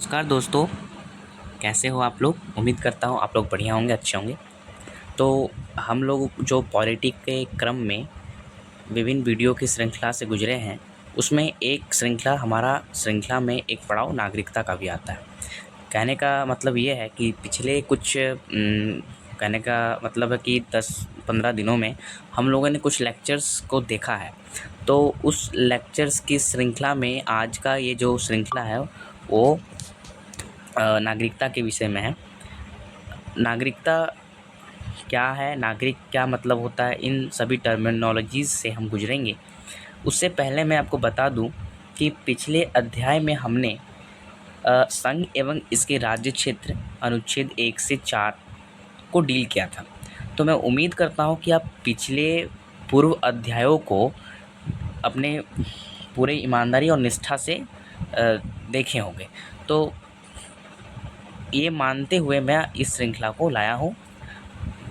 नमस्कार दोस्तों, कैसे हो आप लोग? उम्मीद करता हूँ आप लोग बढ़िया होंगे, अच्छे होंगे। तो हम लोग जो पॉलिटी के क्रम में विभिन्न वीडियो की श्रृंखला से गुजरे हैं, उसमें एक श्रृंखला में एक पड़ाव नागरिकता का भी आता है। कहने का मतलब ये है कि पिछले कुछ कहने का मतलब है कि 10-15 दिनों में हम लोगों ने कुछ लेक्चर्स को देखा है। तो उस लेक्चर्स की श्रृंखला में आज का ये जो श्रृंखला है वो नागरिकता के विषय में है। नागरिकता क्या है, नागरिक क्या मतलब होता है, इन सभी टर्मिनोलॉजीज़ से हम गुजरेंगे। उससे पहले मैं आपको बता दूं कि पिछले अध्याय में हमने संघ एवं इसके राज्य क्षेत्र अनुच्छेद 1 से 4 को डील किया था। तो मैं उम्मीद करता हूं कि आप पिछले पूर्व अध्यायों को अपने पूरे ईमानदारी और निष्ठा से देखे होंगे। तो ये मानते हुए मैं इस श्रृंखला को लाया हूँ।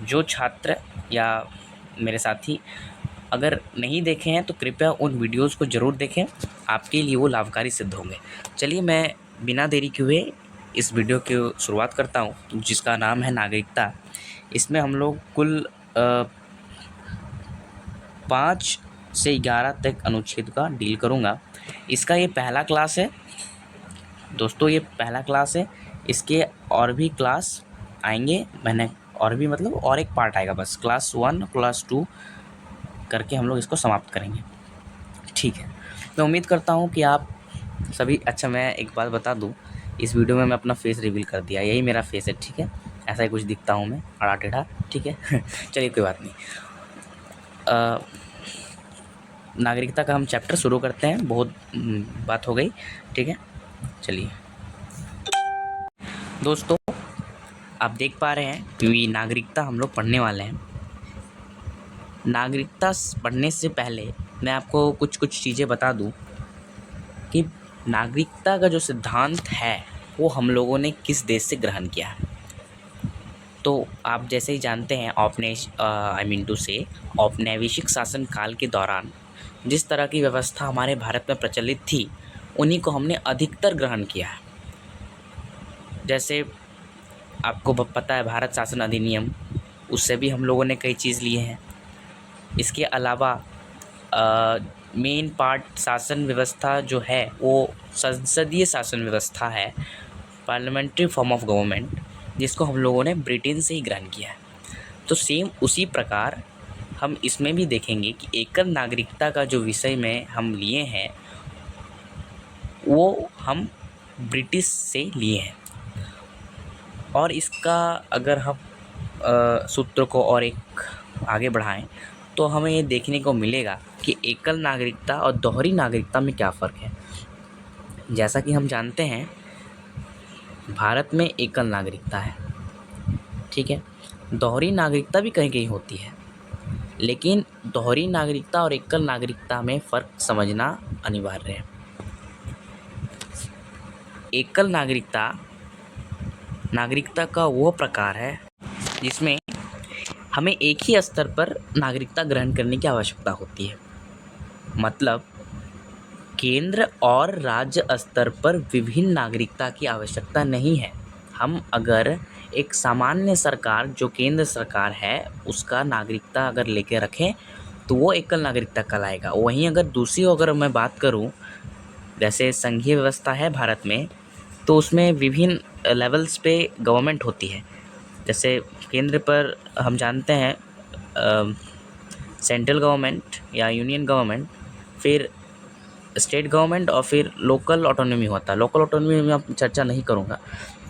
जो छात्र या मेरे साथी अगर नहीं देखे हैं तो कृपया उन वीडियोज़ को ज़रूर देखें, आपके लिए वो लाभकारी सिद्ध होंगे। चलिए मैं बिना देरी किए इस वीडियो की शुरुआत करता हूँ, जिसका नाम है नागरिकता। इसमें हम लोग कुल 5 से 11 तक अनुच्छेद का डील करूँगा। इसका ये पहला क्लास है दोस्तों, ये पहला क्लास है। इसके और भी क्लास आएंगे, मैंने और भी मतलब और एक पार्ट आएगा, बस क्लास 1 क्लास 2 करके हम लोग इसको समाप्त करेंगे। ठीक है, मैं उम्मीद करता हूँ कि आप सभी अच्छा, मैं एक बात बता दूँ, इस वीडियो में मैं अपना फेस रिवील कर दिया, यही मेरा फेस है। ठीक है, ऐसा ही कुछ दिखता हूँ मैं, आड़ा टेढ़ा। ठीक है चलिए कोई बात नहीं। नागरिकता का हम चैप्टर शुरू करते हैं, बहुत बात हो गई। ठीक है, चलिए दोस्तों, आप देख पा रहे हैं कि नागरिकता हम लोग पढ़ने वाले हैं। नागरिकता पढ़ने से पहले मैं आपको कुछ चीज़ें बता दूं कि नागरिकता का जो सिद्धांत है वो हम लोगों ने किस देश से ग्रहण किया है। तो आप जैसे ही जानते हैं, औपनिवेशिक शासन काल के दौरान जिस तरह की व्यवस्था हमारे भारत में प्रचलित थी, उन्हीं को हमने अधिकतर ग्रहण किया है। जैसे आपको पता है भारत शासन अधिनियम, उससे भी हम लोगों ने कई चीज़ लिए हैं। इसके अलावा मेन पार्ट शासन व्यवस्था जो है वो संसदीय शासन व्यवस्था है, पार्लियामेंट्री फॉर्म ऑफ गवर्नमेंट, जिसको हम लोगों ने ब्रिटेन से ही ग्रहण किया है। तो सेम उसी प्रकार हम इसमें भी देखेंगे कि एकल नागरिकता का जो विषय में हम लिए हैं वो हम ब्रिटिश से लिए हैं। और इसका अगर हम सूत्र को और एक आगे बढ़ाएं तो हमें ये देखने को मिलेगा कि एकल नागरिकता और दोहरी नागरिकता में क्या फ़र्क है। जैसा कि हम जानते हैं, भारत में एकल नागरिकता है, ठीक है। दोहरी नागरिकता भी कहीं कहीं होती है, लेकिन दोहरी नागरिकता और एकल नागरिकता में फ़र्क समझना अनिवार्य है। एकल नागरिकता का वो प्रकार है जिसमें हमें एक ही स्तर पर नागरिकता ग्रहण करने की आवश्यकता होती है। मतलब केंद्र और राज्य स्तर पर विभिन्न नागरिकता की आवश्यकता नहीं है। हम अगर एक सामान्य सरकार जो केंद्र सरकार है उसका नागरिकता अगर लेके रखें तो वो एकल नागरिकता कहलाएगा। वहीं अगर दूसरी अगर मैं बात करूं, जैसे संघीय व्यवस्था है भारत में, तो उसमें विभिन्न लेवल्स पे गवर्नमेंट होती है। जैसे केंद्र पर हम जानते हैं सेंट्रल गवर्नमेंट या यूनियन गवर्नमेंट, फिर स्टेट गवर्नमेंट और फिर लोकल ऑटोनॉमी होता है। लोकल ऑटोनॉमी में मैं चर्चा नहीं करूँगा।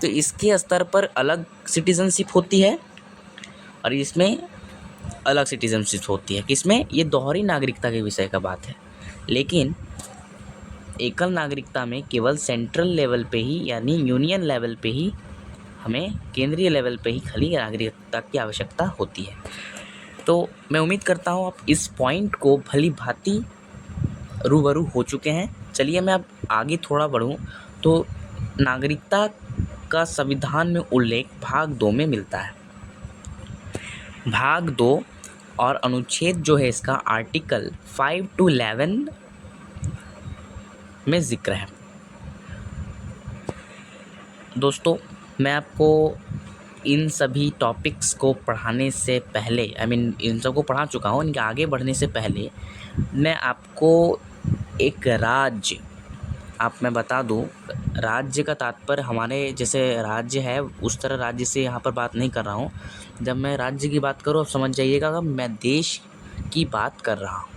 तो इसके स्तर पर अलग सिटीजनशिप होती है और इसमें अलग सिटीजनशिप होती है। किसमें? ये दोहरी नागरिकता के विषय का बात है। लेकिन एकल नागरिकता में केवल सेंट्रल लेवल पे ही यानी यूनियन लेवल पे ही हमें केंद्रीय लेवल पे ही खाली नागरिकता की आवश्यकता होती है। तो मैं उम्मीद करता हूँ आप इस पॉइंट को भली भांति रूबरू हो चुके हैं। चलिए मैं अब आगे थोड़ा बढ़ूँ तो नागरिकता का संविधान में उल्लेख भाग 2 में मिलता है। भाग 2 और अनुच्छेद जो है इसका आर्टिकल 5 to 11 में जिक्र है। दोस्तों, मैं आपको इन सभी टॉपिक्स को पढ़ाने से पहले इन सबको पढ़ा चुका हूँ। इनके आगे बढ़ने से पहले मैं आपको एक राज्य मैं बता दूँ। राज्य का तात्पर्य हमारे जैसे राज्य है उस तरह राज्य से यहाँ पर बात नहीं कर रहा हूँ। जब मैं राज्य की बात करूँ, अब समझ जाइएगा कि मैं देश की बात कर रहा हूँ।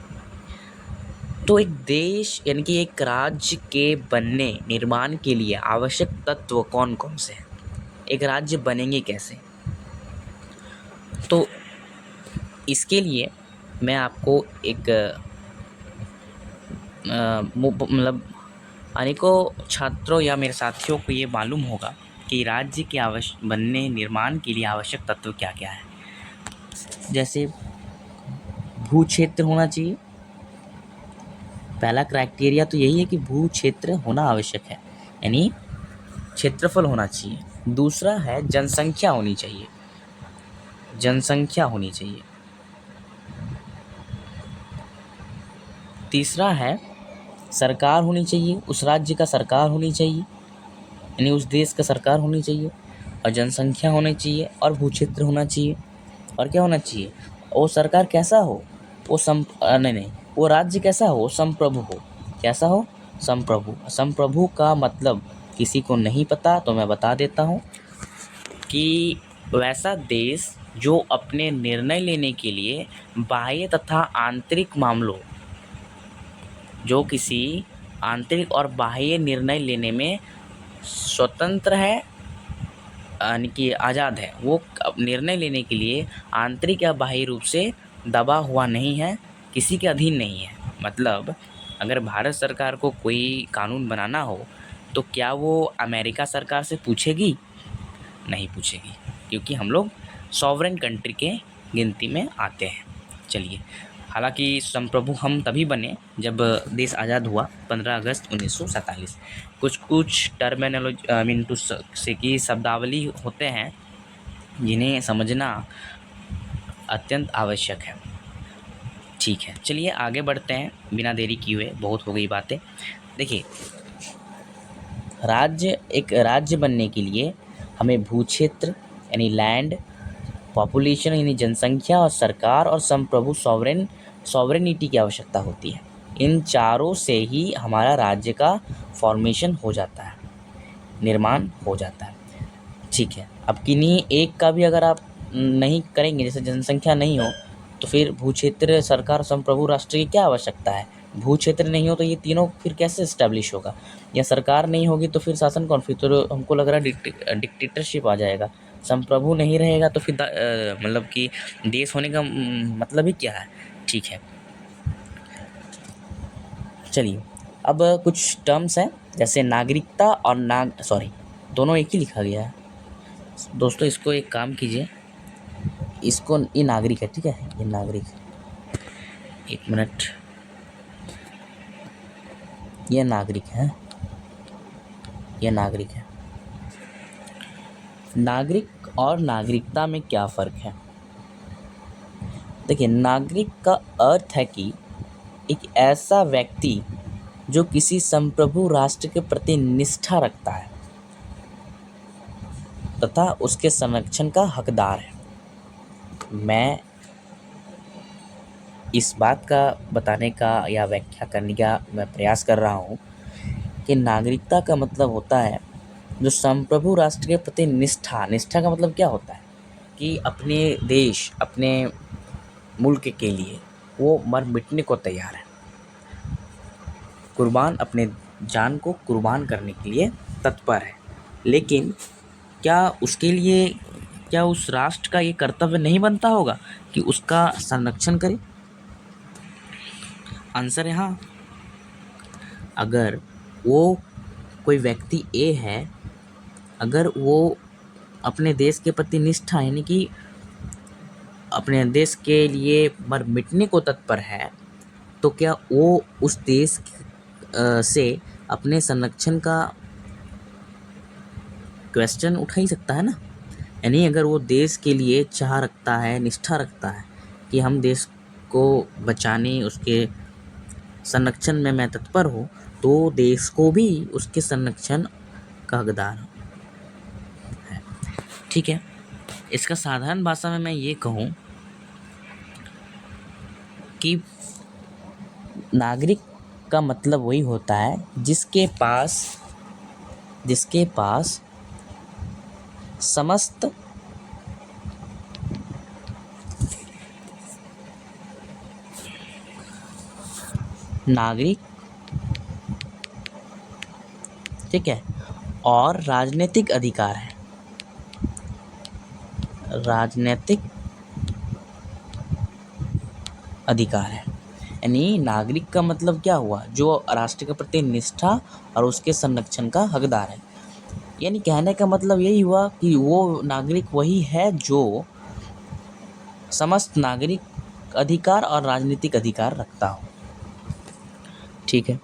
तो एक देश यानी कि एक राज्य के बनने निर्माण के लिए आवश्यक तत्व कौन कौन से हैं, एक राज्य बनेंगे कैसे, तो इसके लिए मैं आपको एक मतलब अनेकों छात्रों या मेरे साथियों को ये मालूम होगा कि राज्य के बनने निर्माण के लिए आवश्यक तत्व क्या क्या है। जैसे भू क्षेत्र होना चाहिए। पहला क्राइटेरिया तो यही है कि भू क्षेत्र होना आवश्यक है, यानी क्षेत्रफल होना चाहिए। दूसरा है जनसंख्या होनी चाहिए, जनसंख्या होनी चाहिए। तीसरा है सरकार होनी चाहिए, उस राज्य का सरकार होनी चाहिए, यानी उस देश का सरकार होनी चाहिए। और जनसंख्या होनी चाहिए और भू क्षेत्र होना चाहिए। और क्या होना चाहिए, वो सरकार कैसा हो, वो नहीं, वो राज्य कैसा हो, संप्रभु हो। कैसा हो, संप्रभु। संप्रभु का मतलब किसी को नहीं पता तो मैं बता देता हूँ कि वैसा देश जो अपने निर्णय लेने के लिए बाह्य तथा आंतरिक मामलों, जो किसी आंतरिक और बाह्य निर्णय लेने में स्वतंत्र है, यानी कि आज़ाद है। वो निर्णय लेने के लिए आंतरिक या बाह्य रूप से दबा हुआ नहीं है, किसी के अधीन नहीं है। मतलब अगर भारत सरकार को कोई कानून बनाना हो तो क्या वो अमेरिका सरकार से पूछेगी? नहीं पूछेगी, क्योंकि हम लोग सॉवरेन कंट्री के गिनती में आते हैं। चलिए, हालांकि संप्रभु हम तभी बने जब देश आज़ाद हुआ 15 अगस्त 1947। कुछ टर्मिनोलॉजी टू से की शब्दावली होते हैं जिन्हें समझना अत्यंत आवश्यक है। ठीक है, चलिए आगे बढ़ते हैं बिना देरी किए हुए, बहुत हो गई बातें। देखिए, एक राज्य बनने के लिए हमें भू क्षेत्र यानी लैंड, पॉपुलेशन यानी जनसंख्या, और सरकार और संप्रभु सॉवरेनिटी की आवश्यकता होती है। इन चारों से ही हमारा राज्य का फॉर्मेशन हो जाता है, निर्माण हो जाता है। ठीक है, अब किन्हीं एक का भी अगर आप नहीं करेंगे, जैसे जनसंख्या नहीं हो, तो फिर भू क्षेत्र, सरकार, संप्रभु राष्ट्र की क्या आवश्यकता है। भू क्षेत्र नहीं हो तो ये तीनों फिर कैसे इस्टेब्लिश होगा, या सरकार नहीं होगी तो फिर शासन कौन, फिर तो हमको लग रहा है डिक्टेटरशिप आ जाएगा। संप्रभु नहीं रहेगा तो फिर मतलब कि देश होने का मतलब ही क्या है। ठीक है, चलिए अब कुछ टर्म्स हैं, जैसे नागरिकता और दोनों एक ही लिखा गया है। दोस्तों, इसको एक काम कीजिए, इसको, ये नागरिक है, ठीक है, ये नागरिक, एक मिनट, ये नागरिक है, ये नागरिक है। नागरिक और नागरिकता में क्या फ़र्क है? देखिए, नागरिक का अर्थ है कि एक ऐसा व्यक्ति जो किसी संप्रभु राष्ट्र के प्रति निष्ठा रखता है तथा उसके संरक्षण का हकदार है। मैं इस बात का बताने का या व्याख्या करने का मैं प्रयास कर रहा हूँ कि नागरिकता का मतलब होता है जो संप्रभु राष्ट्र के प्रति निष्ठा का मतलब क्या होता है कि अपने देश, अपने मुल्क के लिए वो मर मिटने को तैयार है, अपने जान को कुर्बान करने के लिए तत्पर है। लेकिन क्या उस राष्ट्र का ये कर्तव्य नहीं बनता होगा कि उसका संरक्षण करे? आंसर है हाँ। अगर वो कोई व्यक्ति ए है, अगर वो अपने देश के प्रति निष्ठा यानी कि अपने देश के लिए मर मिटने को तत्पर है, तो क्या वो उस देश से अपने संरक्षण का क्वेश्चन उठा ही सकता है ना। यानी अगर वो देश के लिए चाह रखता है, निष्ठा रखता है कि हम देश को बचाने, उसके संरक्षण में मैं तत्पर हूँ, तो देश को भी उसके संरक्षण का हकदार हूँ। ठीक है। इसका साधारण भाषा में मैं ये कहूँ कि नागरिक का मतलब वही होता है जिसके पास समस्त नागरिक, ठीक है, और राजनीतिक अधिकार है। राजनीतिक अधिकार है, यानी नागरिक का मतलब क्या हुआ, जो राष्ट्र के प्रति निष्ठा और उसके संरक्षण का हकदार है। यानी कहने का मतलब यही हुआ कि वो नागरिक वही है जो समस्त नागरिक अधिकार और राजनीतिक अधिकार रखता हो। ठीक है।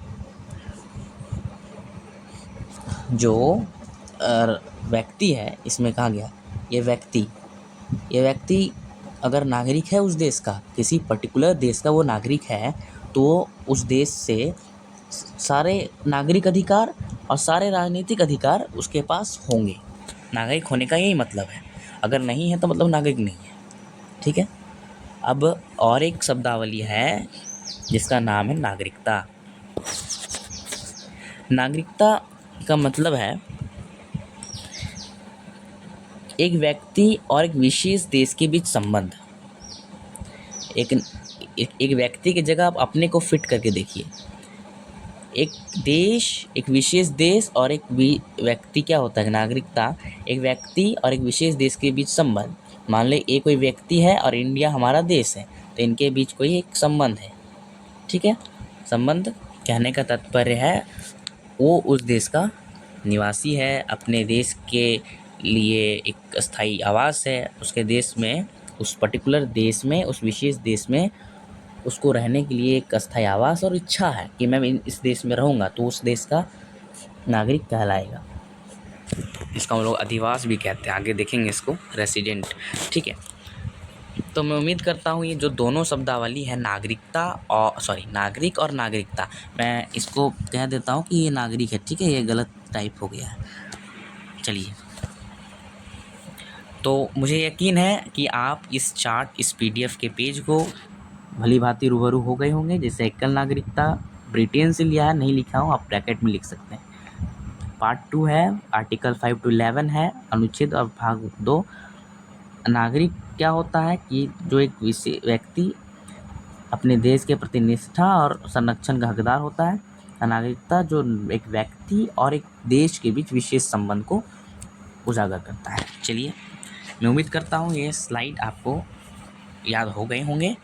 जो व्यक्ति है, इसमें कहा गया ये व्यक्ति अगर नागरिक है उस देश का, किसी पर्टिकुलर देश का वो नागरिक है, तो उस देश से सारे नागरिक अधिकार और सारे राजनीतिक अधिकार उसके पास होंगे। नागरिक होने का यही मतलब है। अगर नहीं है तो मतलब नागरिक नहीं है। ठीक है। अब और एक शब्दावली है जिसका नाम है नागरिकता। नागरिकता का मतलब है एक व्यक्ति और एक विशेष देश के बीच संबंध। एक व्यक्ति की जगह आप अपने को फिट करके देखिए। एक विशेष देश और एक व्यक्ति क्या होता है, नागरिकता एक व्यक्ति और एक विशेष देश के बीच संबंध। मान ले एक कोई व्यक्ति है और इंडिया हमारा देश है, तो इनके बीच कोई एक संबंध है। ठीक है। संबंध कहने का तात्पर्य है वो उस देश का निवासी है, अपने देश के लिए एक स्थायी आवास है, उसके देश में, उस पर्टिकुलर देश में, उस विशेष देश में उसको रहने के लिए एक अस्थायी आवास और इच्छा है कि मैं इस देश में रहूँगा, तो उस देश का नागरिक कहलाएगा। इसका हम लोग अधिवास भी कहते हैं, आगे देखेंगे इसको, रेसिडेंट। ठीक है। तो मैं उम्मीद करता हूँ ये जो दोनों शब्दावली है नागरिक और नागरिकता, मैं इसको कह देता हूँ कि ये नागरिक है। ठीक है, ये गलत टाइप हो गया है। चलिए, तो मुझे यकीन है कि आप इस PDF के पेज को भली भांति रूबरू हो गए होंगे। जैसे एकल नागरिकता ब्रिटेन से लिया है, नहीं लिखा हूँ, आप ब्रैकेट में लिख सकते हैं। पार्ट 2 है, आर्टिकल 5 to 11 है, अनुच्छेद और भाग 2। नागरिक क्या होता है कि जो एक व्यक्ति अपने देश के प्रति निष्ठा और संरक्षण का हकदार होता है। नागरिकता जो एक व्यक्ति और एक देश के बीच विशेष संबंध को उजागर करता है। चलिए, मैं उम्मीद करता हूँ ये स्लाइड आपको याद हो गए होंगे।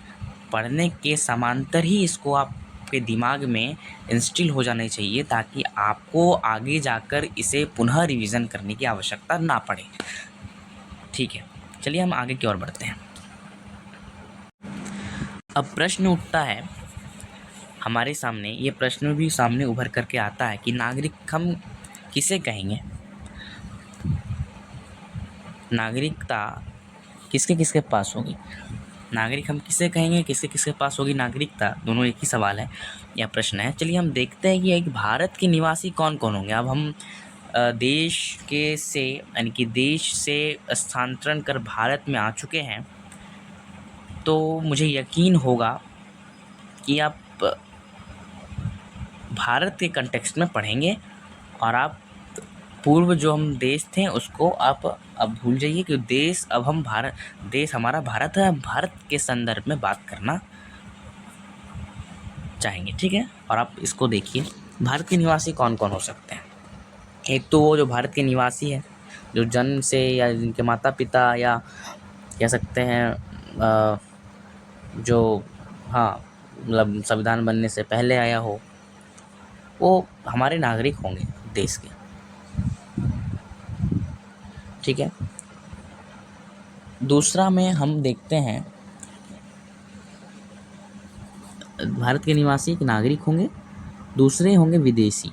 पढ़ने के समांतर ही इसको आपके दिमाग में इंस्टिल हो जाने चाहिए, ताकि आपको आगे जाकर इसे पुनः रिवीजन करने की आवश्यकता ना पड़े। ठीक है, चलिए हम आगे की ओर बढ़ते हैं। अब प्रश्न उठता है हमारे सामने, ये प्रश्न भी सामने उभर करके आता है कि नागरिक हम किसे कहेंगे, नागरिकता किसके किसके पास होगी, नागरिक हम किसे कहेंगे, किसके किसके पास होगी नागरिकता, दोनों एक ही सवाल है या प्रश्न है। चलिए हम देखते हैं कि एक भारत के निवासी कौन कौन होंगे। अब हम देश के से यानी कि देश से स्थानांतरण कर भारत में आ चुके हैं, तो मुझे यकीन होगा कि आप भारत के कंटेक्स्ट में पढ़ेंगे और आप पूर्व जो हम देश थे उसको आप अब भूल जाइए कि देश हमारा भारत है। भारत के संदर्भ में बात करना चाहेंगे। ठीक है, और आप इसको देखिए, भारत के निवासी कौन कौन हो सकते हैं। एक तो वो जो भारत के निवासी है, जो जन्म से या जिनके माता पिता या कह सकते हैं जो मतलब संविधान बनने से पहले आया हो, वो हमारे नागरिक होंगे देश के। ठीक है। दूसरा में हम देखते हैं भारत के निवासी एक नागरिक होंगे, दूसरे होंगे विदेशी,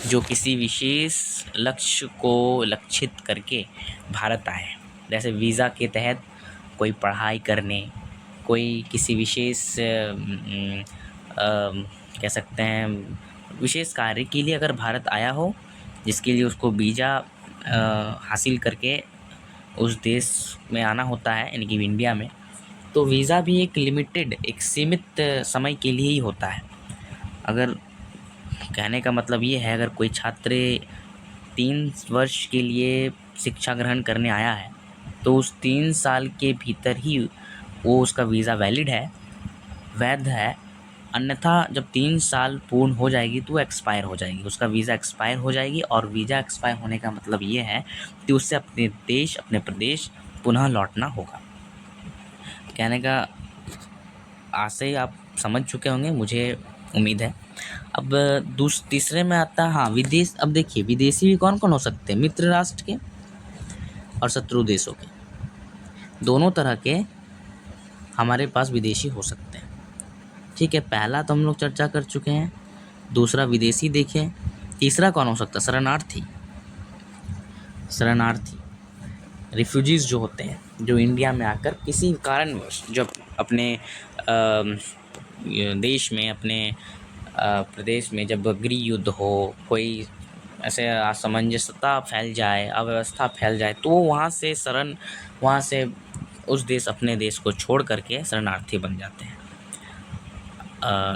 जो किसी विशेष लक्ष्य को लक्षित करके भारत आए। जैसे वीज़ा के तहत कोई पढ़ाई करने, कोई किसी विशेष कह सकते हैं विशेष कार्य के लिए अगर भारत आया हो, जिसके लिए उसको वीज़ा हासिल करके उस देश में आना होता है, यानी कि इंडिया में, तो वीज़ा भी एक लिमिटेड, एक सीमित समय के लिए ही होता है। अगर कहने का मतलब ये है, अगर कोई छात्र 3 वर्ष के लिए शिक्षा ग्रहण करने आया है तो उस 3 साल के भीतर ही वो उसका वीज़ा वैलिड है, वैध है। अन्यथा जब 3 साल पूर्ण हो जाएगी तो वो एक्सपायर हो जाएगी, उसका वीज़ा एक्सपायर हो जाएगी। और वीज़ा एक्सपायर होने का मतलब ये है कि उससे अपने देश, अपने प्रदेश पुनः लौटना होगा। कहने का आशय आप समझ चुके होंगे, मुझे उम्मीद है। अब तीसरे में आता है, हाँ, विदेश। अब देखिए, विदेशी भी कौन कौन हो सकते हैं? मित्र राष्ट्र के और शत्रु देशों के, दोनों तरह के हमारे पास विदेशी हो सकते हैं। ठीक है, पहला तो हम लोग चर्चा कर चुके हैं, दूसरा विदेशी देखें, तीसरा कौन हो सकता है? शरणार्थी। शरणार्थी रिफ्यूजीज़ जो होते हैं, जो इंडिया में आकर किसी कारणवश जब अपने देश में, अपने प्रदेश में जब गृह युद्ध हो, कोई ऐसे असमंजसता फैल जाए, अव्यवस्था फैल जाए, तो वो वहाँ से उस देश, अपने देश को छोड़ करके शरणार्थी बन जाते हैं।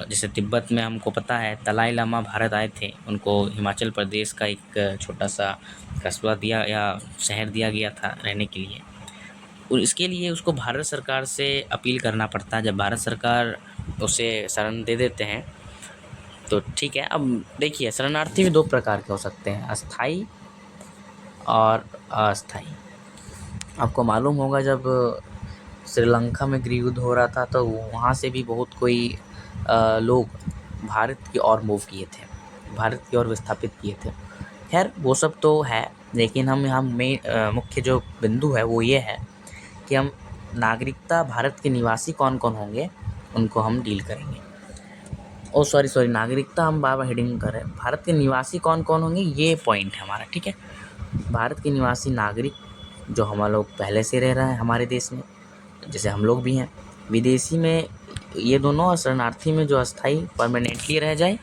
जैसे तिब्बत में हमको पता है दलाई लामा भारत आए थे, उनको हिमाचल प्रदेश का एक छोटा सा कस्बा दिया या शहर दिया गया था रहने के लिए। और इसके लिए उसको भारत सरकार से अपील करना पड़ता है। जब भारत सरकार उसे शरण दे देते हैं तो ठीक है। अब देखिए, शरणार्थी भी 2 प्रकार के हो सकते हैं, अस्थाई और अस्थाई। आपको मालूम होगा, जब श्रीलंका में गृह युद्ध हो रहा था तो वहाँ से भी बहुत कोई लोग भारत की ओर मूव किए थे, भारत की ओर विस्थापित किए थे। खैर, वो सब तो है, लेकिन हम यहाँ मुख्य जो बिंदु है वो ये है कि हम नागरिकता भारत के निवासी कौन कौन होंगे उनको हम डील करेंगे। सॉरी, नागरिकता हम बार बार हेडिंग कर रहे हैं, भारत के निवासी कौन कौन होंगे ये पॉइंट है हमारा। ठीक है, भारत के निवासी नागरिक जो हम लोग पहले से रह रहे हैं हमारे देश में, जैसे हम लोग भी हैं। विदेशी में ये दोनों, और शरणार्थी में जो अस्थाई परमानेंटली रह जाए।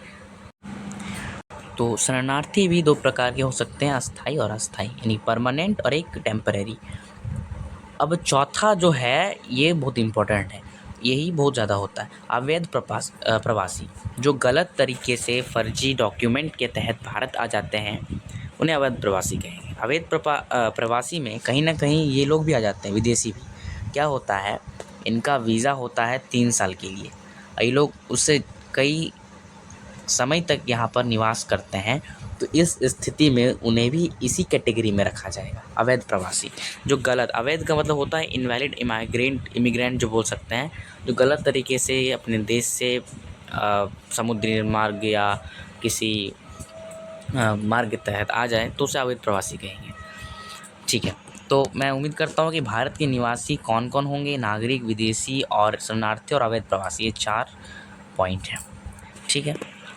तो शरणार्थी भी 2 प्रकार के हो सकते हैं, अस्थाई और अस्थाई, यानी परमानेंट और एक टेम्परेरी। अब चौथा जो है ये बहुत इम्पोर्टेंट है, यही बहुत ज़्यादा होता है, अवैध प्रवासी, जो गलत तरीके से फर्जी डॉक्यूमेंट के तहत भारत आ जाते हैं, उन्हें अवैध प्रवासी कहेंगे। अवैध प्रवासी में कहीं ना कहीं ये लोग भी आ जाते हैं, विदेशी भी। क्या होता है, इनका वीज़ा होता है 3 साल के लिए, ये लोग उससे कई समय तक यहाँ पर निवास करते हैं, तो इस स्थिति में उन्हें भी इसी कैटेगरी में रखा जाएगा, अवैध प्रवासी। जो गलत, अवैध का मतलब होता है इनवैलिड इमिग्रेंट जो बोल सकते हैं, जो गलत तरीके से अपने देश से समुद्री मार्ग या किसी मार्ग के तहत आ जाए तो उसे अवैध प्रवासी कहेंगे। ठीक है, तो मैं उम्मीद करता हूँ कि भारत के निवासी कौन कौन होंगे, नागरिक, विदेशी और शरणार्थी और अवैध प्रवासी, ये 4 पॉइंट हैं। ठीक है,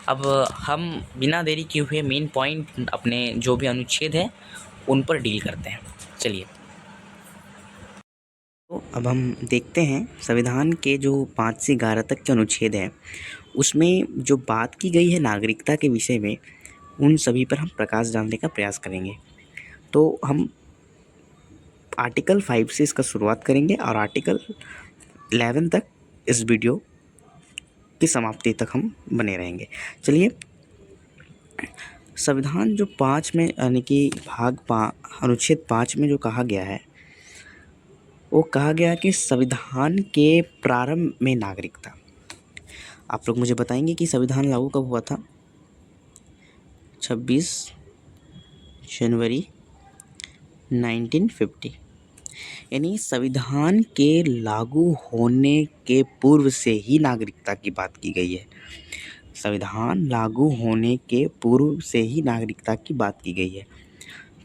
अब हम बिना देरी किए हुए मेन पॉइंट, अपने जो भी अनुच्छेद है उन पर डील करते हैं। चलिए, तो अब हम देखते हैं संविधान के जो 5 से 11 तक के अनुच्छेद हैं, उसमें जो बात की गई है नागरिकता के विषय में, उन सभी पर हम प्रकाश डालने का प्रयास करेंगे। तो हम आर्टिकल 5 से इसका शुरुआत करेंगे और आर्टिकल 11 तक इस वीडियो की समाप्ति तक हम बने रहेंगे। चलिए, संविधान जो 5 में, यानी कि अनुच्छेद 5 में जो कहा गया है, वो कहा गया कि संविधान के प्रारंभ में नागरिकता। आप लोग मुझे बताएंगे कि संविधान लागू कब हुआ था? 26 जनवरी 1950, यानी संविधान के लागू होने के पूर्व से ही नागरिकता की बात की गई है। संविधान लागू होने के पूर्व से ही नागरिकता की बात की गई है।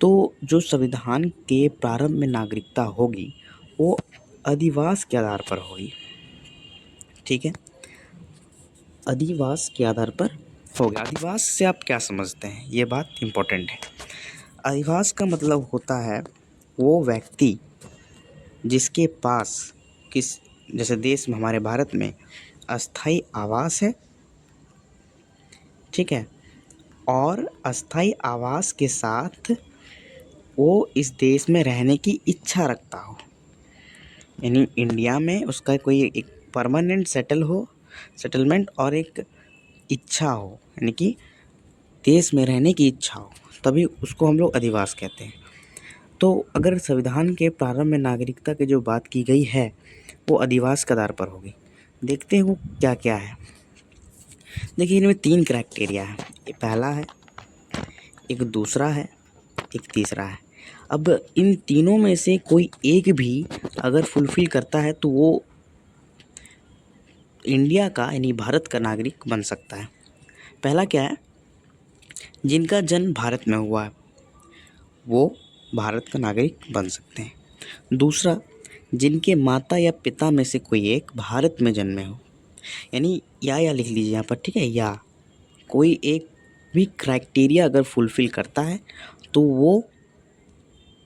तो जो संविधान के प्रारंभ में नागरिकता होगी वो अधिवास के आधार पर होगी। ठीक है, अधिवास के आधार पर होगा। अधिवास से आप क्या समझते हैं, ये बात इम्पोर्टेंट है। अधिवास का मतलब होता है वो व्यक्ति जिसके पास जैसे देश में, हमारे भारत में अस्थाई आवास है, ठीक है, और अस्थाई आवास के साथ वो इस देश में रहने की इच्छा रखता हो, यानी इंडिया में उसका कोई एक परमानेंट सेटलमेंट और एक इच्छा हो, यानी कि देश में रहने की इच्छा हो, तभी उसको हम लोग अधिवास कहते हैं। तो अगर संविधान के प्रारंभ में नागरिकता की जो बात की गई है वो अधिवास के आधार पर होगी। देखते हैं वो क्या क्या है। देखिए, इनमें 3 क्राइटेरिया है। ये पहला है, एक दूसरा है, एक तीसरा है। अब इन तीनों में से कोई एक भी अगर फुलफ़िल करता है तो वो इंडिया का यानी भारत का नागरिक बन सकता है। पहला क्या है, जिनका जन्म भारत में हुआ है वो भारत का नागरिक बन सकते हैं। दूसरा, जिनके माता या पिता में से कोई एक भारत में जन्मे हो, यानी या लिख लीजिए यहाँ पर, ठीक है, या कोई एक भी क्राइटेरिया अगर फुलफ़िल करता है तो वो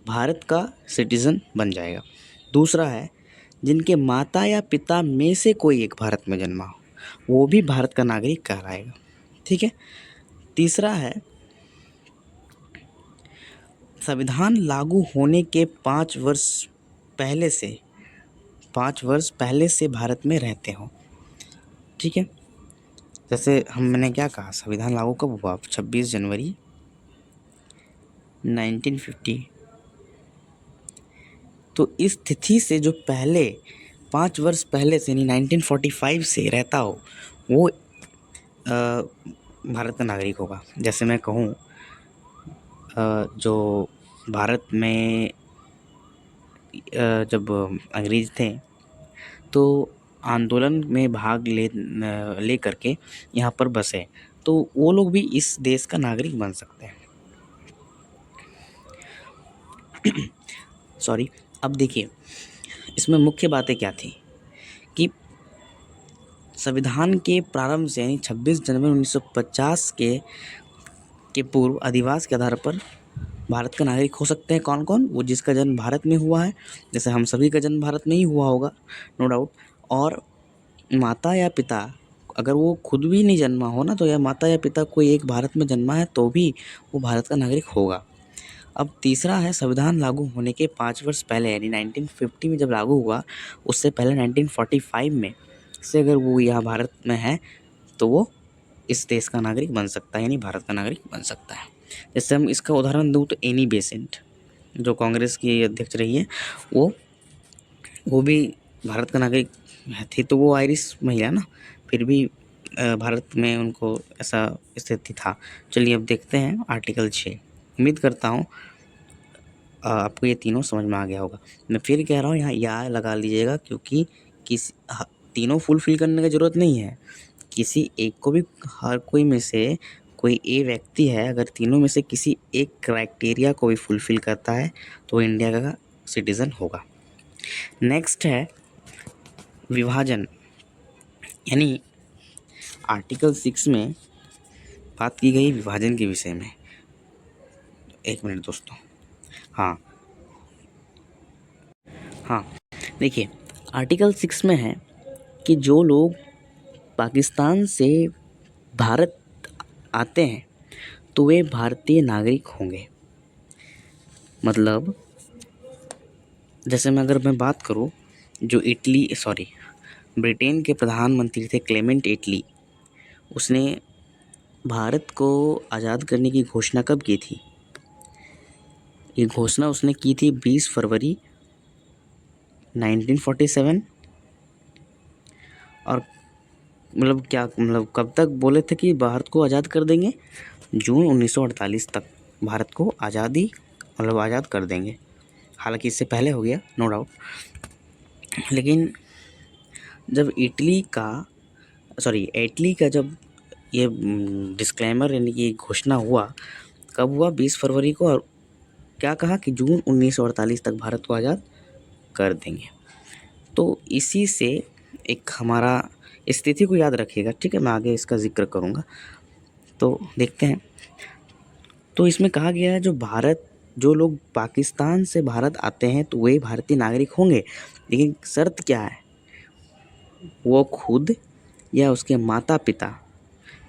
भारत का सिटीज़न बन जाएगा। दूसरा है, जिनके माता या पिता में से कोई एक भारत में जन्मा हो, वो भी भारत का नागरिक कहलाएगा। ठीक है। तीसरा है, संविधान लागू होने के 5 वर्ष पहले से भारत में रहते हो। ठीक है। जैसे मैंने क्या कहा, संविधान लागू कब हुआ? 26 जनवरी 1950। तो इस तिथि से जो पहले 5 वर्ष पहले से, यानी 1945 से रहता हो, वो भारत का नागरिक होगा। जैसे मैं कहूँ, जो भारत में जब अंग्रेज थे तो आंदोलन में भाग ले करके यहाँ पर बसे, तो वो लोग भी इस देश का नागरिक बन सकते हैं। सॉरी। अब देखिए, इसमें मुख्य बातें क्या थी कि संविधान के प्रारंभ से, यानी 26 जनवरी 1950 के पूर्व अधिवास के आधार पर भारत का नागरिक हो सकते हैं। कौन कौन? वो जिसका जन्म भारत में हुआ है, जैसे हम सभी का जन्म भारत में ही हुआ होगा, नो डाउट। और माता या पिता, अगर वो खुद भी नहीं जन्मा हो ना, तो या माता या पिता कोई एक भारत में जन्मा है तो भी वो भारत का नागरिक होगा। अब तीसरा है, संविधान लागू होने के 5 वर्ष पहले, यानी 1950 में जब लागू हुआ, उससे पहले 1945 में से अगर वो यहाँ भारत में है तो वो इस देश का नागरिक बन सकता है, यानी भारत का नागरिक बन सकता है। जैसे हम इसका उदाहरण दूँ तो एनी बेसेंट, जो कांग्रेस की अध्यक्ष रही है, वो भी भारत का नागरिक थी। तो वो आयरिश महिला ना, फिर भी भारत में उनको ऐसा स्थिति था। चलिए अब देखते हैं आर्टिकल 6। उम्मीद करता हूँ आपको ये तीनों समझ में आ गया होगा। मैं फिर कह रहा हूँ, यहाँ या लगा लीजिएगा, क्योंकि तीनों फुलफ़िल करने की ज़रूरत नहीं है। किसी एक को भी, हर कोई में से कोई ए व्यक्ति है, अगर तीनों में से किसी एक क्राइटेरिया को भी फुलफ़िल करता है तो इंडिया का सिटीज़न होगा। नेक्स्ट है विभाजन, यानी आर्टिकल 6 में बात की गई विभाजन के विषय में। एक मिनट दोस्तों। हाँ, देखिए, आर्टिकल 6 में है कि जो लोग पाकिस्तान से भारत आते हैं तो वे भारतीय नागरिक होंगे। मतलब जैसे मैं बात करूँ, जो ब्रिटेन के प्रधानमंत्री थे क्लेमेंट एटली, उसने भारत को आज़ाद करने की घोषणा कब की थी? ये घोषणा उसने की थी 20 फरवरी 1947। और कब तक बोले थे कि भारत को आज़ाद कर देंगे? जून 1948 तक भारत को आज़ाद कर देंगे। हालांकि इससे पहले हो गया, नो डाउट। लेकिन जब एटली का जब ये डिस्क्लेमर, यानी कि घोषणा हुआ, कब हुआ? 20 फरवरी को। और क्या कहा कि जून 1948 तक भारत को आज़ाद कर देंगे। तो इसी से एक हमारा स्थिति को याद रखिएगा, ठीक है? मैं आगे इसका जिक्र करूँगा। तो देखते हैं। तो इसमें कहा गया है, जो लोग पाकिस्तान से भारत आते हैं तो वे भारतीय नागरिक होंगे, लेकिन शर्त क्या है? वो खुद या उसके माता पिता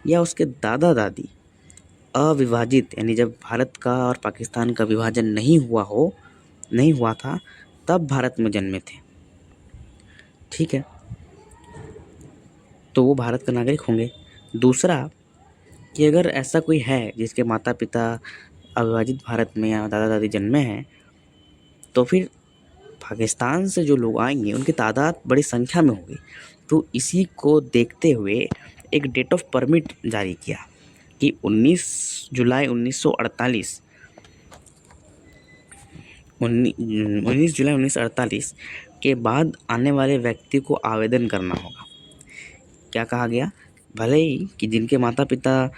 या उसके दादा दादी अविभाजित यानी जब भारत का और पाकिस्तान का विभाजन नहीं हुआ था, तब भारत में जन्मे थे, ठीक है, तो वो भारत का नागरिक होंगे। दूसरा कि अगर ऐसा कोई है जिसके माता पिता अविभाजित भारत में या दादा दादी जन्मे हैं, तो फिर पाकिस्तान से जो लोग आएंगे उनकी तादाद बड़ी संख्या में होगी। तो इसी को देखते हुए एक डेट ऑफ परमिट जारी किया कि 19 जुलाई 1948 के बाद आने वाले व्यक्ति को आवेदन करना होगा। क्या कहा गया? भले ही कि जिनके माता पिता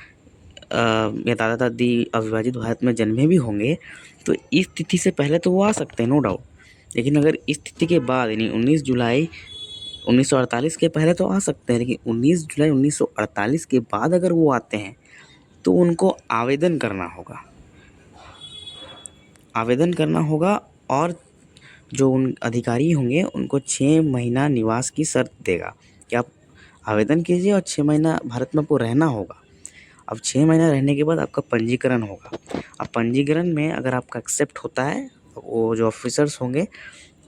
या दादा दादी अविभाजित भारत में जन्मे भी होंगे, तो इस तिथि से पहले तो वो आ सकते हैं, नो डाउट, लेकिन अगर इस तिथि के बाद यानी 19 जुलाई 1948 के पहले तो आ सकते हैं, लेकिन 19 जुलाई 1948 के बाद अगर वो आते हैं तो उनको आवेदन करना होगा और जो उन अधिकारी होंगे उनको 6 महीना निवास की शर्त देगा कि आप आवेदन कीजिए और 6 महीना भारत में आपको रहना होगा। अब 6 महीना रहने के बाद आपका पंजीकरण होगा। अब पंजीकरण में अगर आपका एक्सेप्ट होता है, वो जो ऑफिसर्स होंगे,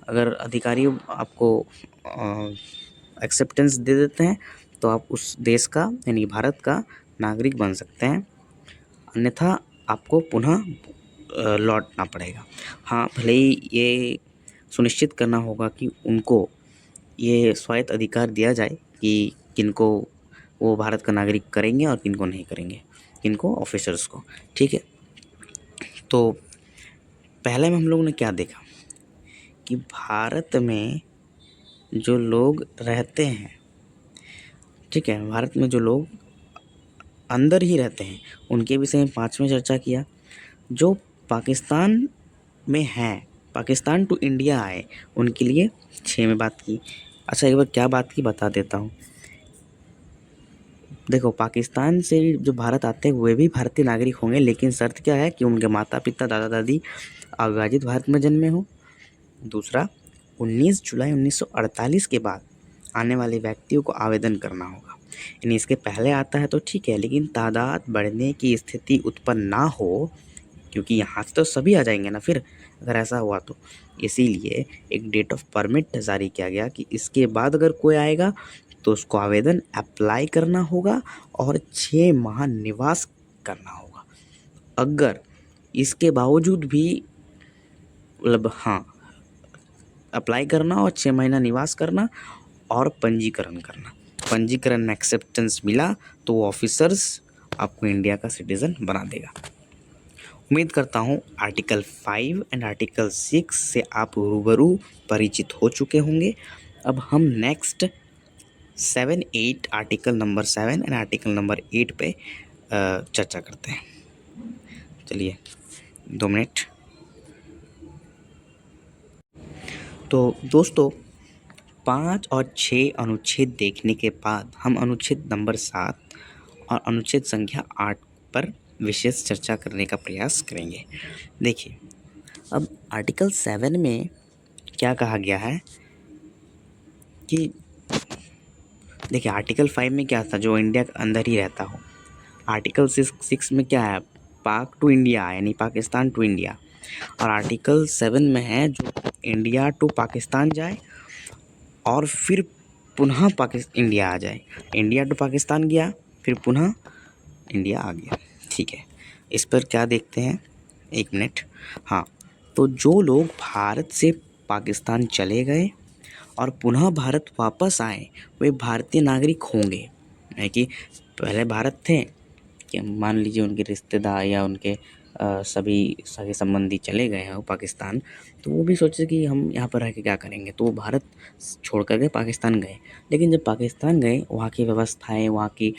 अगर अधिकारी आपको एक्सेप्टेंस दे देते हैं तो आप उस देश का यानी भारत का नागरिक बन सकते हैं, अन्यथा आपको पुनः लौटना पड़ेगा। हाँ, भले ही ये सुनिश्चित करना होगा कि उनको ये स्वायत्त अधिकार दिया जाए कि किनको वो भारत का नागरिक करेंगे और किनको नहीं करेंगे, किनको, ऑफिसर्स को, ठीक है। तो पहले में हम लोगों ने क्या देखा कि भारत में जो लोग रहते हैं, ठीक है, भारत में जो लोग अंदर ही रहते हैं उनके विषय में 5 में चर्चा किया। जो पाकिस्तान में हैं, पाकिस्तान टू इंडिया आए, उनके लिए 6 में बात की। अच्छा, एक बार क्या बात की बता देता हूँ। देखो, पाकिस्तान से जो भारत आते हैं वे भी भारतीय नागरिक होंगे, लेकिन शर्त क्या है कि उनके माता पिता दादा दादी अविभाजित भारत में जन्मे हों। दूसरा, 19 जुलाई 1948 के बाद आने वाले व्यक्तियों को आवेदन करना होगा। यानी इसके पहले आता है तो ठीक है, लेकिन तादाद बढ़ने की स्थिति उत्पन्न ना हो, क्योंकि यहाँ से तो सभी आ जाएंगे ना फिर अगर ऐसा हुआ तो। इसीलिए एक डेट ऑफ परमिट जारी किया गया कि इसके बाद अगर कोई आएगा तो उसको आवेदन अप्लाई करना होगा और 6 माह निवास करना होगा। अगर इसके बावजूद भी मतलब अप्लाई करना और 6 महीना निवास करना और पंजीकरण में एक्सेप्टेंस मिला तो वो ऑफिसर्स आपको इंडिया का सिटीज़न बना देगा। उम्मीद करता हूँ आर्टिकल 5 एंड आर्टिकल 6 से आप रूबरू परिचित हो चुके होंगे। अब हम next 7, 8 article number 7 and article number 8 पे चर्चा करते हैं। चलिए 2 मिनट। तो दोस्तों, 5 और 6 अनुच्छेद देखने के बाद हम अनुच्छेद नंबर 7 और अनुच्छेद संख्या 8 पर विशेष चर्चा करने का प्रयास करेंगे। देखिए, अब आर्टिकल 7 में क्या कहा गया है कि देखिए, आर्टिकल 5 में क्या था, जो इंडिया के अंदर ही रहता हो। आर्टिकल 6 में क्या है, पाक टू इंडिया यानी पाकिस्तान टू इंडिया। और आर्टिकल 7 में है जो इंडिया टू पाकिस्तान जाए और फिर पुनः इंडिया आ जाए। इंडिया टू पाकिस्तान गया, फिर पुनः इंडिया आ गया, ठीक है। इस पर क्या देखते हैं, 1 मिनट। हाँ, तो जो लोग भारत से पाकिस्तान चले गए और पुनः भारत वापस आए वे भारतीय नागरिक होंगे। है कि पहले भारत थे, कि मान लीजिए उनके रिश्तेदार या उनके सभी सगे संबंधी चले गए हैं वो पाकिस्तान, तो वो भी सोचे कि हम यहाँ पर रह के क्या करेंगे, तो वो भारत छोड़ कर के पाकिस्तान गए। लेकिन जब पाकिस्तान गए, वहाँ की व्यवस्थाएं, वहाँ की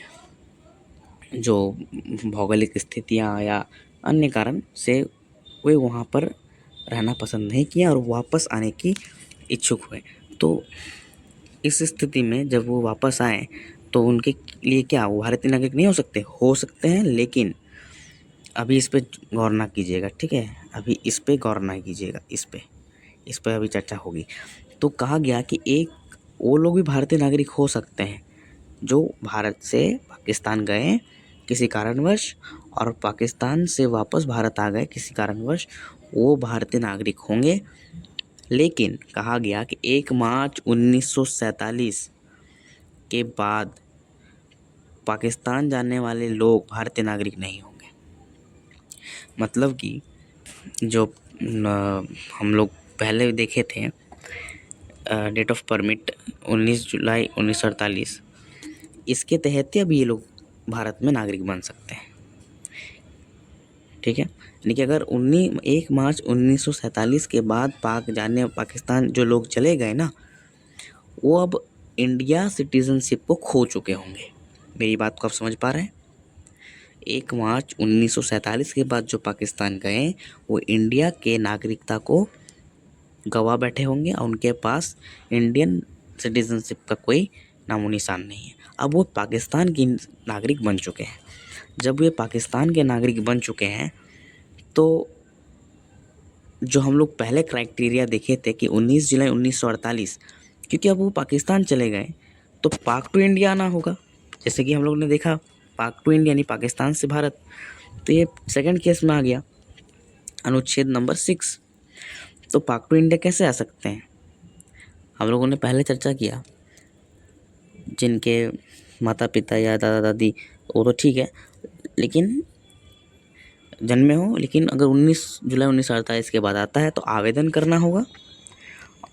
जो भौगोलिक स्थितियाँ या अन्य कारण से वे वहाँ पर रहना पसंद नहीं किया और वापस आने की इच्छुक हुए। तो इस स्थिति में जब वो वापस आए तो उनके लिए क्या, वो भारतीय नागरिक नहीं हो सकते हैं, लेकिन अभी इस पे गौर ना कीजिएगा, ठीक है। अभी इस पे गौर ना कीजिएगा, इस पे अभी चर्चा होगी। तो कहा गया कि वो लोग भी भारतीय नागरिक हो सकते हैं जो भारत से पाकिस्तान गए किसी कारणवश और पाकिस्तान से वापस भारत आ गए किसी कारणवश, वो भारतीय नागरिक होंगे। लेकिन कहा गया कि 1 मार्च 1947 के बाद पाकिस्तान जाने वाले लोग भारतीय नागरिक नहीं होंगे। मतलब कि जो हम लोग पहले देखे थे डेट ऑफ परमिट 19 जुलाई 1948, इसके तहत ही अब ये लोग भारत में नागरिक बन सकते हैं। ठीक है, यानी कि अगर 1 मार्च 1947 के बाद पाकिस्तान जो लोग चले गए ना, वो अब इंडिया सिटीजनशिप को खो चुके होंगे। मेरी बात को आप समझ पा रहे हैं? 1 मार्च 1947 के बाद जो पाकिस्तान गए, वो इंडिया के नागरिकता को गवा बैठे होंगे और उनके पास इंडियन सिटीजनशिप का कोई नामो निशान नहीं है। अब वो पाकिस्तान की नागरिक बन चुके हैं। जब ये पाकिस्तान के नागरिक बन चुके हैं, तो जो हम लोग पहले क्राइटेरिया देखे थे कि 19 जुलाई 1948, क्योंकि अब वो पाकिस्तान चले गए तो पाक टू इंडिया आना होगा। जैसे कि हम लोग ने देखा पाक टू इंडिया यानी पाकिस्तान से भारत, तो ये सेकंड केस में आ गया अनुच्छेद नंबर 6। तो पाक टू इंडिया कैसे आ सकते हैं? हम लोगों ने पहले चर्चा किया, जिनके माता पिता या दादा दादी वो तो ठीक है, लेकिन जन्मे हो, लेकिन अगर 19 जुलाई 1948 के बाद आता है तो आवेदन करना होगा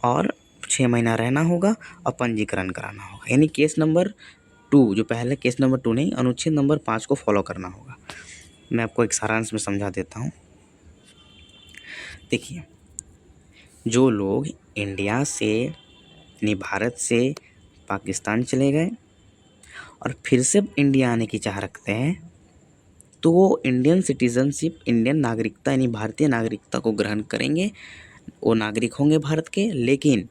और 6 महीना रहना होगा और पंजीकरण कराना होगा। यानी केस नंबर 2, जो पहले केस नंबर 2 नहीं, अनुच्छेद नंबर 5 को फॉलो करना होगा। मैं आपको एक सारांश में समझा देता हूँ। देखिए, जो लोग इंडिया से यानी भारत से पाकिस्तान चले गए और फिर से इंडिया आने की चाह रखते हैं, तो वो इंडियन सिटीजनशिप, इंडियन नागरिकता यानी भारतीय नागरिकता को ग्रहण करेंगे। वो नागरिक होंगे भारत के। लेकिन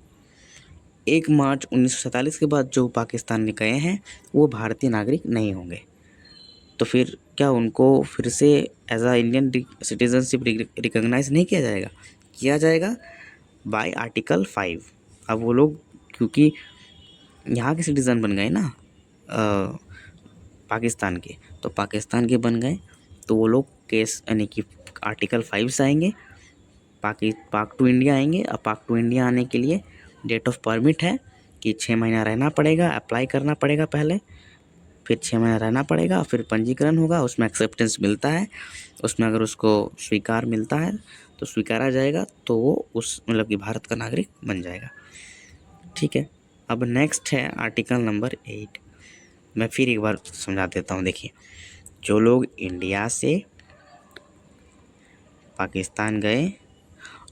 1 मार्च 1947 के बाद जो पाकिस्तान में गए हैं, वो भारतीय नागरिक नहीं होंगे। तो फिर क्या उनको फिर से एज आ इंडियन सिटीजनशिप रिकॉग्नाइज नहीं किया जाएगा? किया जाएगा बाय आर्टिकल 5। अब वो लोग क्योंकि यहाँ के सिटीज़न बन गए ना पाकिस्तान के, तो पाकिस्तान के बन गए, तो वो लोग केस यानी कि आर्टिकल 5 से आएंगे, पाक टू इंडिया आएंगे। अब पाक टू इंडिया आने के लिए डेट ऑफ परमिट है कि 6 महीना रहना पड़ेगा, अप्लाई करना पड़ेगा पहले, फिर 6 महीना रहना पड़ेगा, फिर पंजीकरण होगा, उसमें एक्सेप्टेंस मिलता है, उसमें अगर उसको स्वीकार मिलता है तो स्वीकारा जाएगा, तो वो उस मतलब कि भारत का नागरिक बन जाएगा। ठीक है, अब नेक्स्ट है आर्टिकल नंबर 8। मैं फिर एक बार समझा देता हूँ। देखिए, जो लोग इंडिया से पाकिस्तान गए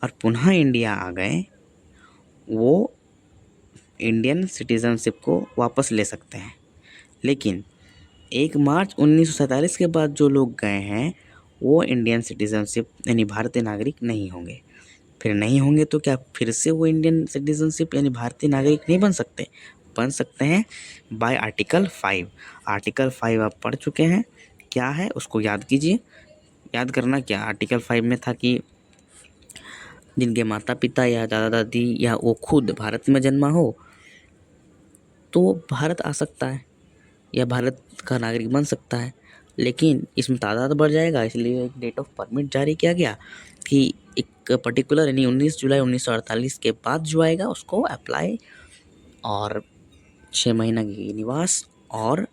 और पुनः इंडिया आ गए, वो इंडियन सिटीजनशिप को वापस ले सकते हैं। लेकिन 1 मार्च 1947 के बाद जो लोग गए हैं, वो इंडियन सिटीजनशिप यानी भारतीय नागरिक नहीं होंगे। फिर नहीं होंगे तो क्या फिर से वो इंडियन सिटीजनशिप यानी भारतीय नागरिक नहीं बन सकते? बन सकते हैं बाय आर्टिकल 5। आर्टिकल 5 आप पढ़ चुके हैं, क्या है उसको याद कीजिए। याद करना क्या आर्टिकल 5 में था कि जिनके माता पिता या दादा दादी या वो खुद भारत में जन्मा हो, तो वो भारत आ सकता है या भारत का नागरिक बन सकता है। लेकिन इसमें तादाद बढ़ जाएगा, इसलिए एक डेट ऑफ परमिट जारी किया गया कि एक पर्टिकुलर यानी 19 जुलाई 1948 के बाद जो आएगा उसको अप्लाई और 6 महीना की निवास और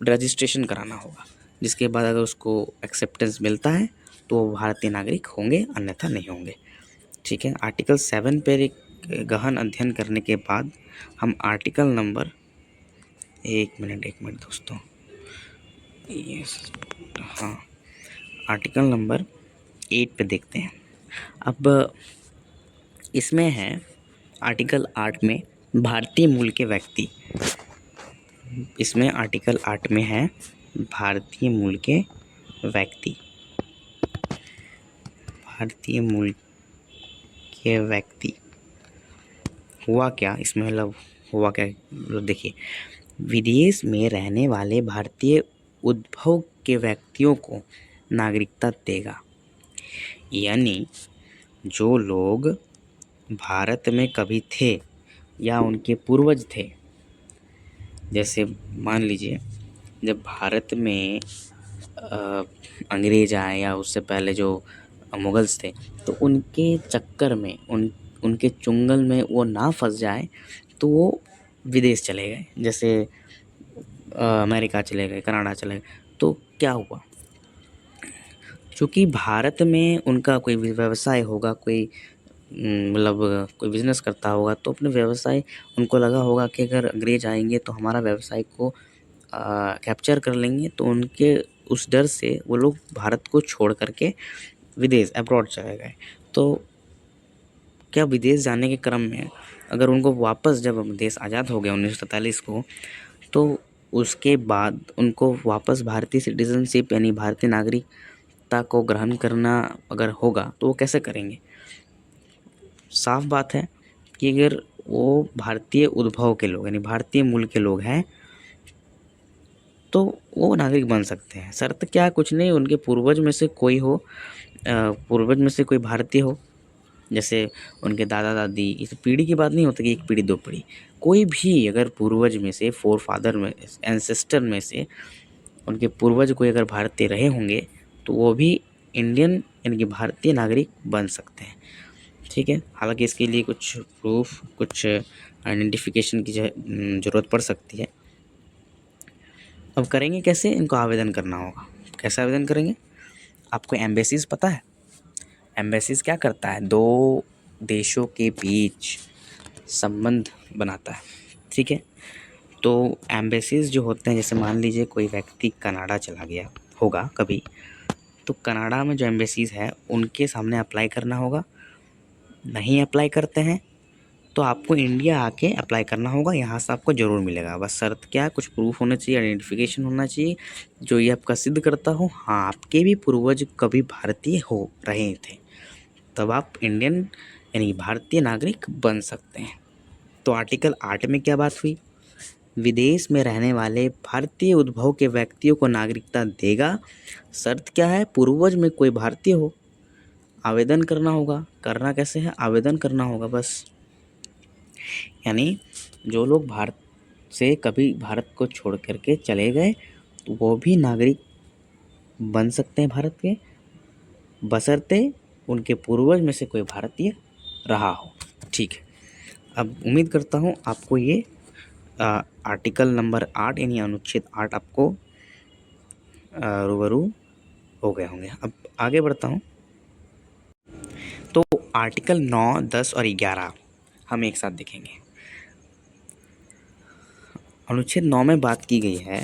रजिस्ट्रेशन कराना होगा, जिसके बाद अगर उसको एक्सेप्टेंस मिलता है तो वो भारतीय नागरिक होंगे, अन्यथा नहीं होंगे। ठीक है, आर्टिकल 7 पर एक गहन अध्ययन करने के बाद हम आर्टिकल नंबर एक मिनट दोस्तों, ये हाँ, आर्टिकल नंबर 8 पे देखते हैं। अब इसमें है आर्टिकल 8 में भारतीय मूल के व्यक्ति, इसमें आर्टिकल 8 में है भारतीय मूल के व्यक्ति। भारतीय मूल के व्यक्ति हुआ क्या इसमें, मतलब हुआ क्या, देखिए, विदेश में रहने वाले भारतीय उद्भव के व्यक्तियों को नागरिकता देगा। यानी जो लोग भारत में कभी थे या उनके पूर्वज थे, जैसे मान लीजिए जब भारत में अंग्रेज आए या उससे पहले जो मुगल्स थे, तो उनके चक्कर में उनके चुंगल में वो ना फंस जाए, तो वो विदेश चले गए। जैसे अमेरिका चले गए, कनाडा चले गए। तो क्या हुआ, चूँकि भारत में उनका कोई व्यवसाय होगा, कोई मतलब कोई बिज़नेस करता होगा, तो अपने व्यवसाय उनको लगा होगा कि अगर अंग्रेज आएंगे तो हमारा व्यवसाय को कैप्चर कर लेंगे, तो उनके उस डर से वो लोग भारत को छोड़ करके विदेश अब्रॉड चले गए। तो क्या विदेश जाने के क्रम में अगर उनको वापस, जब देश आज़ाद हो गया 1947 को, तो उसके बाद उनको वापस भारतीय सिटीजनशिप यानी भारतीय नागरिकता को ग्रहण करना अगर होगा, तो वो कैसे करेंगे? साफ बात है कि अगर वो भारतीय उद्भव के लोग यानी भारतीय मूल के लोग हैं, तो वो नागरिक बन सकते हैं। शर्त क्या, कुछ नहीं, उनके पूर्वज में से कोई हो, पूर्वज में से कोई भारतीय हो, जैसे उनके दादा दादी, इस पीढ़ी की बात नहीं होती कि एक पीढ़ी दो पीढ़ी, कोई भी अगर पूर्वज में से, फोर फादर में, एंसेस्टर में से उनके पूर्वज कोई अगर भारतीय रहे होंगे, तो वो भी इंडियन यानी कि भारतीय नागरिक बन सकते हैं। ठीक है, हालांकि इसके लिए कुछ प्रूफ, कुछ आइडेंटिफिकेशन की ज़रूरत पड़ सकती है। अब करेंगे कैसे? इनको आवेदन करना होगा। कैसे आवेदन करेंगे? आपको एम्बेसीज पता है? एम्बेसीज क्या करता है? दो देशों के बीच संबंध बनाता है। ठीक है, तो एम्बेसीज जो होते हैं, जैसे मान लीजिए कोई व्यक्ति कनाडा चला गया होगा कभी, तो कनाडा में जो एम्बेसीज है उनके सामने अप्लाई करना होगा। नहीं अप्लाई करते हैं तो आपको इंडिया आके अप्लाई करना होगा, यहाँ से आपको ज़रूर मिलेगा। बस शर्त क्या है, कुछ प्रूफ होना चाहिए, आइडेंटिफिकेशन होना चाहिए जो ये आपका सिद्ध करता हो, हाँ आपके भी पूर्वज कभी भारतीय हो रहे थे, तब आप इंडियन यानी भारतीय नागरिक बन सकते हैं। तो आर्टिकल 8 में क्या बात हुई? विदेश में रहने वाले भारतीय उद्भव के व्यक्तियों को नागरिकता देगा। शर्त क्या है? पूर्वज में कोई भारतीय हो। आवेदन करना होगा। करना कैसे है? आवेदन करना होगा बस। यानी जो लोग भारत से कभी भारत को छोड़ करके चले गए, तो वो भी नागरिक बन सकते हैं भारत के, बशर्ते उनके पूर्वज में से कोई भारतीय रहा हो। ठीक है, अब उम्मीद करता हूँ आपको ये आर्टिकल नंबर 8 यानी अनुच्छेद 8 आपको रूबरू हो गए होंगे। अब आगे बढ़ता हूँ। तो आर्टिकल 9, 10 और 11 हम एक साथ देखेंगे। अनुच्छेद 9 में बात की गई है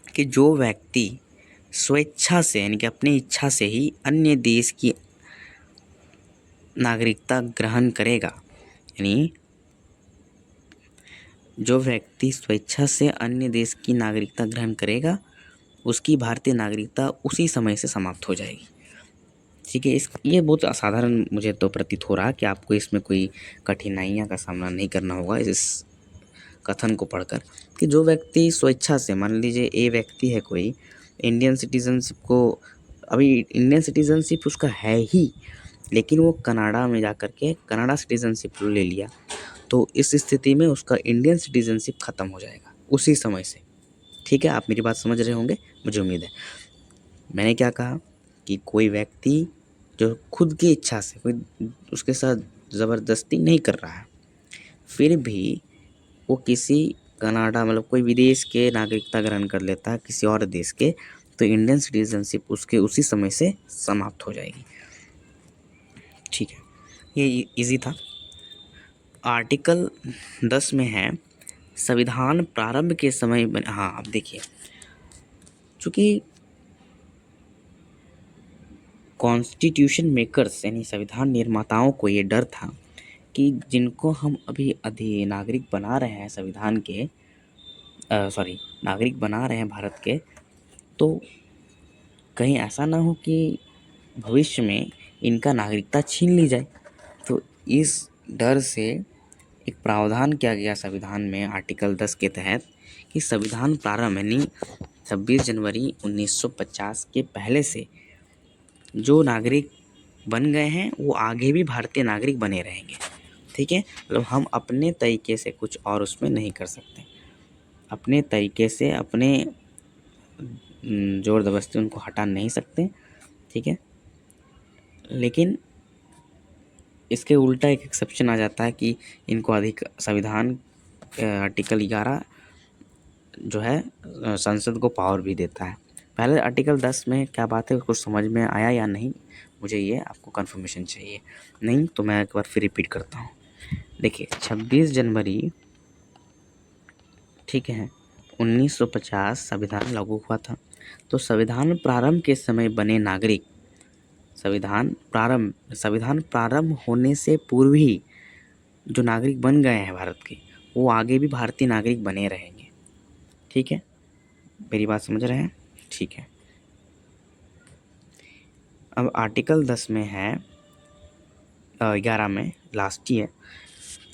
कि जो व्यक्ति स्वेच्छा से यानी कि अपनी इच्छा से ही अन्य देश की नागरिकता ग्रहण करेगा, यानी जो व्यक्ति स्वेच्छा से अन्य देश की नागरिकता ग्रहण करेगा, उसकी भारतीय नागरिकता उसी समय से समाप्त हो जाएगी। ठीक है, ये बहुत असाधारण मुझे तो प्रतीत हो रहा कि आपको इसमें कोई कठिनाइयाँ का सामना नहीं करना होगा इस कथन को पढ़कर, कि जो व्यक्ति स्वेच्छा से, मान लीजिए ए व्यक्ति है कोई, इंडियन सिटीजनशिप को, अभी इंडियन सिटीजनशिप उसका है ही, लेकिन वो कनाडा में जा कर के कनाडा सिटीजनशिप ले लिया, तो इस स्थिति में उसका इंडियन सिटीजनशिप ख़त्म हो जाएगा उसी समय से। ठीक है, आप मेरी बात समझ रहे होंगे, मुझे उम्मीद है। मैंने क्या कहा कि कोई व्यक्ति जो खुद की इच्छा से, कोई उसके साथ ज़बरदस्ती नहीं कर रहा है, फिर भी वो किसी कनाडा मतलब कोई विदेश के नागरिकता ग्रहण कर लेता है किसी और देश के, तो इंडियन सिटीजनशिप उसके उसी समय से समाप्त हो जाएगी। ठीक है, ये इजी था। आर्टिकल 10 में है संविधान प्रारंभ के समय बने। हाँ, अब देखिए, चूँकि कॉन्स्टिट्यूशन मेकर्स यानी संविधान निर्माताओं को ये डर था कि जिनको हम अभी नागरिक बना रहे हैं संविधान के, नागरिक बना रहे हैं भारत के, तो कहीं ऐसा ना हो कि भविष्य में इनका नागरिकता छीन ली जाए। तो इस डर से एक प्रावधान किया गया संविधान में आर्टिकल 10 के तहत कि संविधान प्रारंभ यानी 26 जनवरी 1950 के पहले से जो नागरिक बन गए हैं वो आगे भी भारतीय नागरिक बने रहेंगे। ठीक है, मतलब हम अपने तरीके से कुछ और उसमें नहीं कर सकते, अपने तरीके से, अपने ज़ोर ज़बरदस्ती उनको हटा नहीं सकते, ठीक है। लेकिन इसके उल्टा एक एक्सेप्शन आ जाता है कि इनको अधिक संविधान आर्टिकल 11 जो है संसद को पावर भी देता है। पहले आर्टिकल 10 में क्या बात है, कुछ समझ में आया या नहीं, मुझे ये आपको कंफर्मेशन चाहिए। नहीं तो मैं एक बार फिर रिपीट करता हूँ। देखिए 26 जनवरी, ठीक है, 1950 संविधान लागू हुआ था। तो संविधान प्रारंभ के समय बने नागरिक, संविधान प्रारंभ होने से पूर्व ही जो नागरिक बन गए हैं भारत के, वो आगे भी भारतीय नागरिक बने रहेंगे, ठीक है। मेरी बात समझ रहे हैं, ठीक है। अब आर्टिकल 10 में है 11 में लास्ट ही है,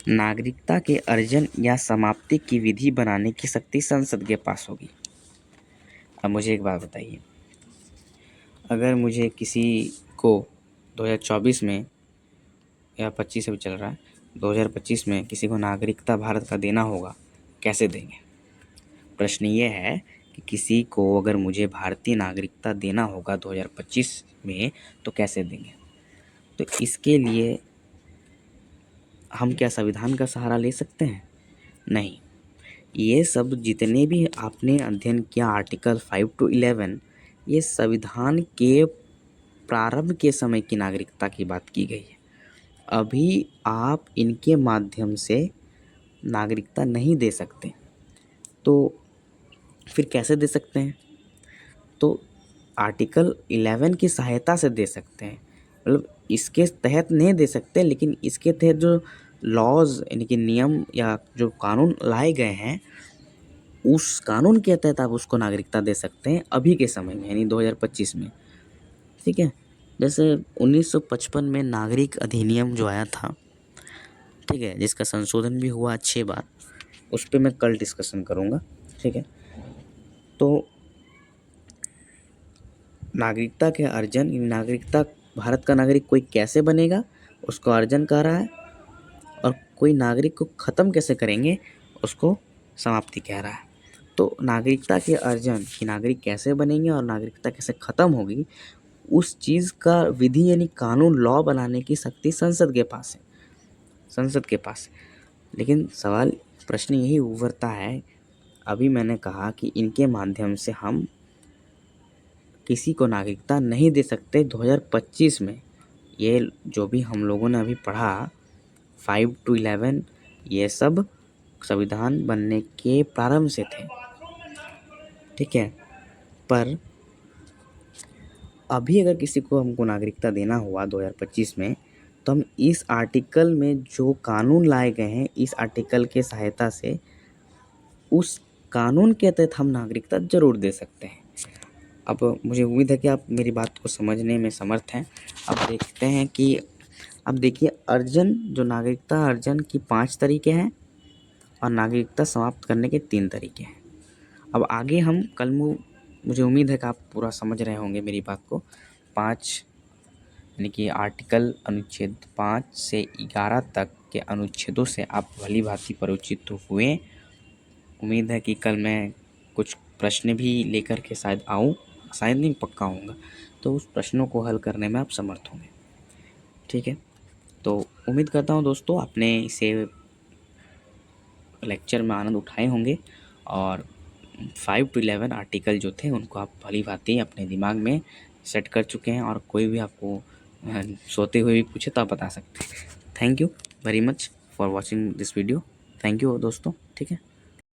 नागरिकता के अर्जन या समाप्ति की विधि बनाने की शक्ति संसद के पास होगी। अब मुझे एक बात बताइए, अगर मुझे किसी को 2024 में या 25 अभी चल रहा है, 2025 में किसी को नागरिकता भारत का देना होगा, कैसे देंगे? प्रश्न ये है कि किसी को अगर मुझे भारतीय नागरिकता देना होगा 2025 में तो कैसे देंगे? तो इसके लिए हम क्या संविधान का सहारा ले सकते हैं? नहीं। ये सब जितने भी आपने अध्ययन किया आर्टिकल 5 to 11, ये संविधान के प्रारंभ के समय की नागरिकता की बात की गई है। अभी आप इनके माध्यम से नागरिकता नहीं दे सकते, तो फिर कैसे दे सकते हैं? तो आर्टिकल 11 की सहायता से दे सकते हैं, मतलब इसके तहत नहीं दे सकते, लेकिन इसके तहत जो लॉज यानी कि नियम या जो कानून लाए गए हैं, उस कानून के तहत आप उसको नागरिकता दे सकते हैं अभी के समय में, यानी 2025 में, ठीक है। जैसे 1955 में नागरिक अधिनियम जो आया था, ठीक है, जिसका संशोधन भी हुआ 6 बार, उस पर मैं कल डिस्कशन करूँगा, ठीक है। तो नागरिकता के अर्जन, नागरिकता भारत का नागरिक कोई कैसे बनेगा, उसको अर्जन कह रहा है, और कोई नागरिक को ख़त्म कैसे करेंगे, उसको समाप्ति कह रहा है। तो नागरिकता के अर्जन कि नागरिक कैसे बनेंगे और नागरिकता कैसे ख़त्म होगी, उस चीज़ का विधि यानी कानून, लॉ बनाने की शक्ति संसद के पास है, संसद के पास। लेकिन सवाल, प्रश्न यही उभरता है, अभी मैंने कहा कि इनके माध्यम से हम किसी को नागरिकता नहीं दे सकते 2025 में। ये जो भी हम लोगों ने अभी पढ़ा 5 to 11, ये सब संविधान बनने के प्रारंभ से थे, ठीक है। पर अभी अगर किसी को हमको नागरिकता देना हुआ 2025 में, तो हम इस आर्टिकल में जो कानून लाए गए हैं, इस आर्टिकल के सहायता से उस कानून के तहत हम नागरिकता ज़रूर दे सकते हैं। अब मुझे उम्मीद है कि आप मेरी बात को समझने में समर्थ हैं। अब देखते हैं कि, अब देखिए, अर्जन, जो नागरिकता अर्जन की 5 तरीके हैं और नागरिकता समाप्त करने के 3 तरीके हैं। अब आगे हम कल मुझे उम्मीद है कि आप पूरा समझ रहे होंगे मेरी बात को। 5 यानी कि आर्टिकल अनुच्छेद 5 से 11 तक के अनुच्छेदों से आप भली भांति परिचित हुए। उम्मीद है कि कल मैं कुछ प्रश्न भी लेकर के शायद आऊँ, शायद नहीं, पक्का आऊँगा, तो उस प्रश्नों को हल करने में आप समर्थ होंगे, ठीक है। तो उम्मीद करता हूँ दोस्तों आपने इसे लेक्चर में आनंद उठाए होंगे, और 5 to 11 आर्टिकल जो थे उनको आप भली भांति अपने दिमाग में सेट कर चुके हैं, और कोई भी आपको सोते हुए भी पूछे तो आप बता सकते हैं। Thank you very much for watching this video. Thank you दोस्तों, ठीक है।